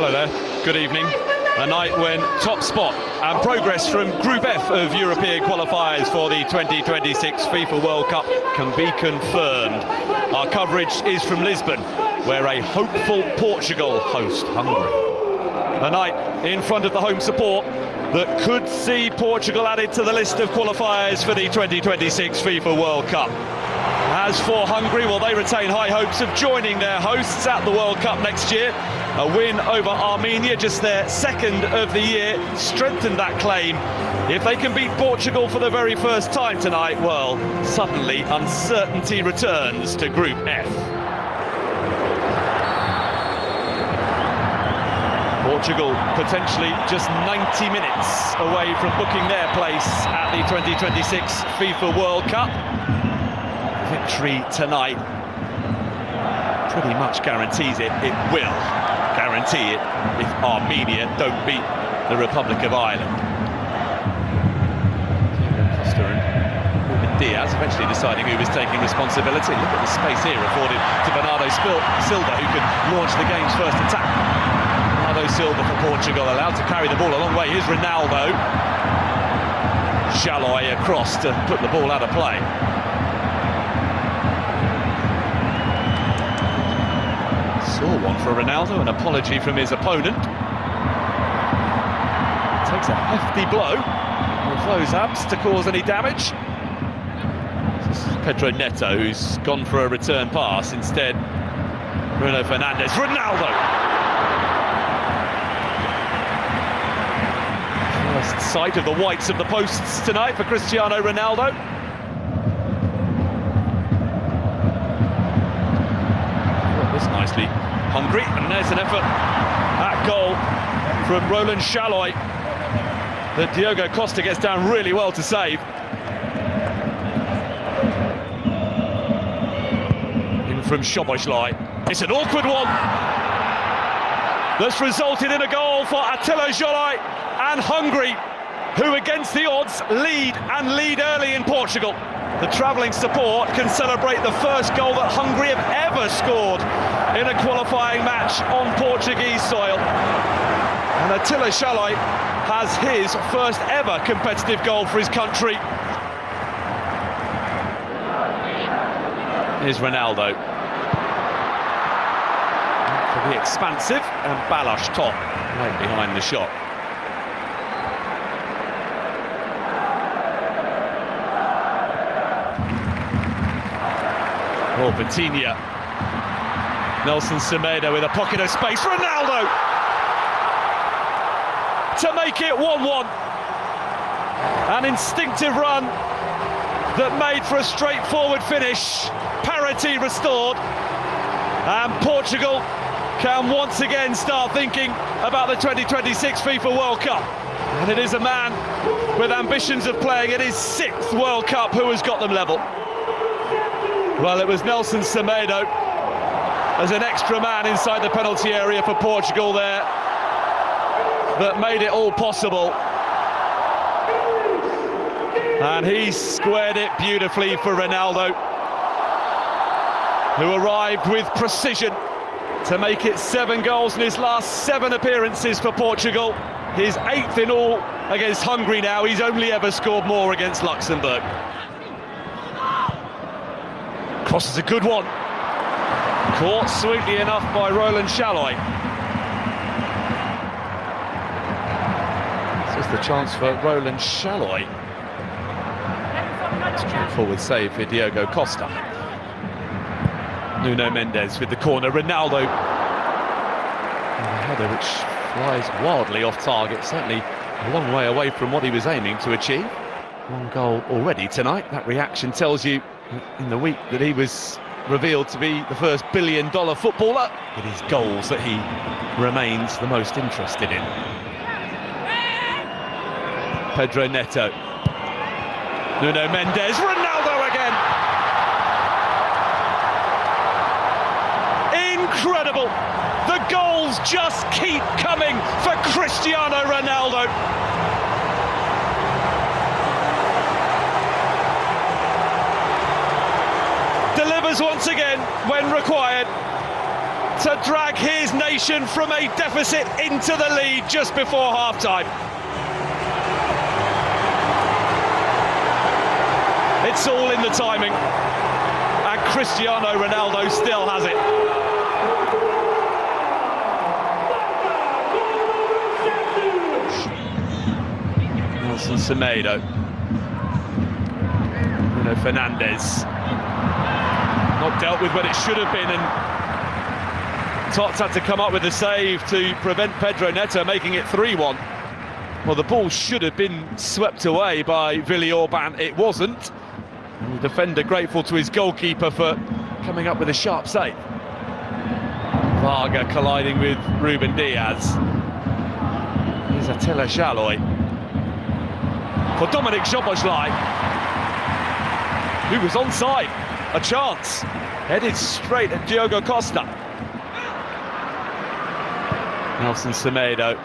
Hello there, good evening. A night when top spot and progress from Group F of European qualifiers for the 2026 FIFA World Cup can be confirmed. Our coverage is from Lisbon, where a hopeful Portugal host Hungary. A night in front of the home support that could see Portugal added to the list of qualifiers for the 2026 FIFA World Cup. As for Hungary, well, they retain high hopes of joining their hosts at the World Cup next year. A win over Armenia, just their second of the year, strengthened that claim. If they can beat Portugal for the very first time tonight, well, suddenly uncertainty returns to Group F. Portugal potentially just 90 minutes away from booking their place at the 2026 FIFA World Cup. Victory tonight pretty much guarantees it. It will guarantee it if Armenia don't beat the Republic of Ireland. Costa and Diaz eventually deciding who was taking responsibility. Look at the space here afforded to Bernardo Silva, who could launch the game's first attack. Bernardo Silva for Portugal, allowed to carry the ball a long way. Here's Ronaldo. Shaloi across to put the ball out of play. Saw one for Ronaldo, an apology from his opponent. Takes a hefty blow with those abs to cause any damage. This is Pedro Neto, who's gone for a return pass. Instead, Bruno Fernandes. Ronaldo! First sight of the whites of the posts tonight for Cristiano Ronaldo. This nicely. Hungary, and there's an effort at goal from Roland Shaloi that Diogo Costa gets down really well to save. In from Szoboszlai. It's an awkward one that's resulted in a goal for Attila Jolai and Hungary, who against the odds lead early in Portugal. The travelling support can celebrate the first goal that Hungary have ever scored in a qualifying match on Portuguese soil. And Attila Jolai has his first ever competitive goal for his country. Here's Ronaldo. For the expansive, and Balas top, right behind the shot. Oh, Vitinha. Nelson Semedo with a pocket of space. Ronaldo! To make it 1-1. An instinctive run that made for a straightforward finish. Parity restored. And Portugal can once again start thinking about the 2026 FIFA World Cup. And it is a man with ambitions of playing in his 6th World Cup who has got them level. Well, it was Nelson Semedo as an extra man inside the penalty area for Portugal there that made it all possible. And he squared it beautifully for Ronaldo, who arrived with precision to make it 7 goals in his last 7 appearances for Portugal. His 8th in all against Hungary now. He's only ever scored more against Luxembourg. Cross is a good one. Caught sweetly enough by Roland Shaloi. This is the chance for Roland Shaloi. Straightforward save for Diogo Costa. Nuno Mendes with the corner. Ronaldo. And a header which flies wildly off target. Certainly a long way away from what he was aiming to achieve. 1 goal already tonight. That reaction tells you in the week that he was revealed to be the first billion-dollar footballer, it is goals that he remains the most interested in. Pedro Neto. Nuno Mendes. Ronaldo again. Incredible. The goals just keep coming for Cristiano Ronaldo. Delivers once again when required. to drag his nation from a deficit into the lead just before half-time. It's all in the timing, and Cristiano Ronaldo still has it. Nelson Semedo. Bruno Fernandes. Not dealt with when it should have been, and Tots had to come up with a save to prevent Pedro Neto making it 3-1. Well, the ball should have been swept away by Villiorban. It wasn't. And the defender grateful to his goalkeeper for coming up with a sharp save. Varga colliding with Ruben Diaz. Here's Attila Szalai for Dominik Szoboszlai, who was onside. A chance, headed straight at Diogo Costa. Nelson Semedo,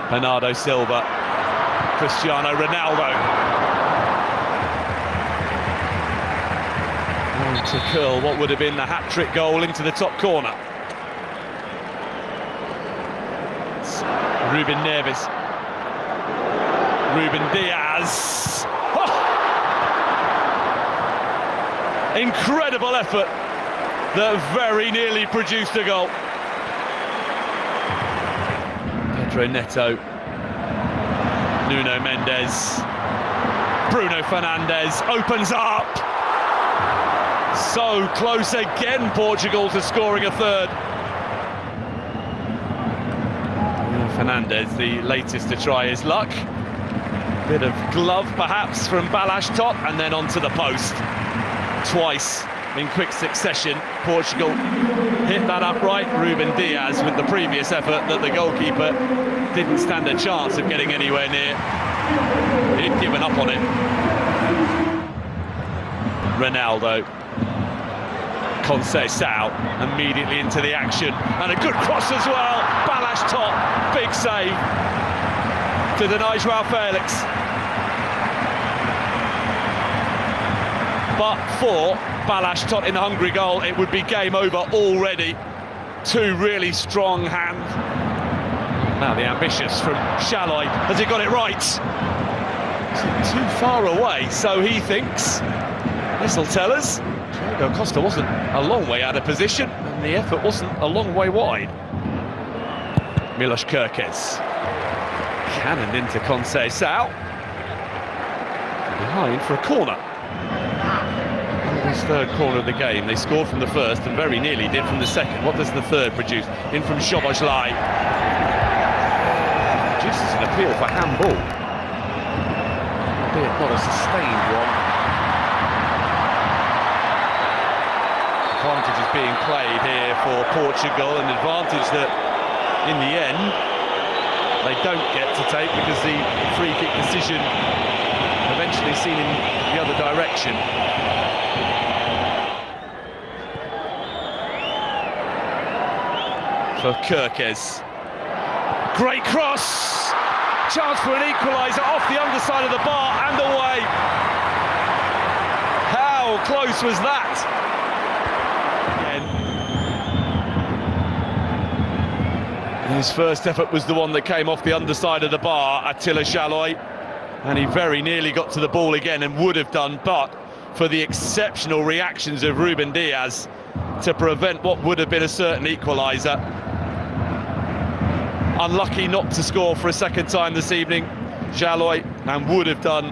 Bernardo Silva, Cristiano Ronaldo. To curl what would have been the hat-trick goal into the top corner. It's Ruben Neves. Ruben Diaz. Oh! Incredible effort that very nearly produced a goal. Pedro Neto. Nuno Mendes. Bruno Fernandes opens up. So close again, Portugal, to scoring a third. Fernandes, the latest to try his luck. Bit of glove, perhaps, from Balázs Tott, and then onto the post. Twice in quick succession, Portugal hit that upright. Ruben Diaz, with the previous effort that the goalkeeper didn't stand a chance of getting anywhere near. He'd given up on it. Ronaldo. Conceição immediately into the action, and a good cross as well. Balázs Tott, big save to deny João Felix. But for Balázs Tott in the Hungary goal, it would be game over already. Two really strong hands. Now the ambitious from Szalai. Has he got it right? Too far away, so he thinks. This'll tell us. Diogo Costa wasn't a long way out of position, and the effort wasn't a long way wide. Milos Kerkez. Cannoned into Conceição. Behind for a corner. This third corner of the game. They scored from the first and very nearly did from the second. What does the third produce? In from Szoboszlai. Produces an appeal for handball. Albeit not a sustained one. Advantage is being played here for Portugal, an advantage that in the end they don't get to take, because the free kick decision eventually seen in the other direction. For Kerkez. Great cross! Chance for an equaliser off the underside of the bar and away. How close was that? His first effort was the one that came off the underside of the bar, Attila Szalai, and he very nearly got to the ball again and would have done, but for the exceptional reactions of Ruben Diaz to prevent what would have been a certain equaliser. Unlucky not to score for a second time this evening, Szalai, and would have done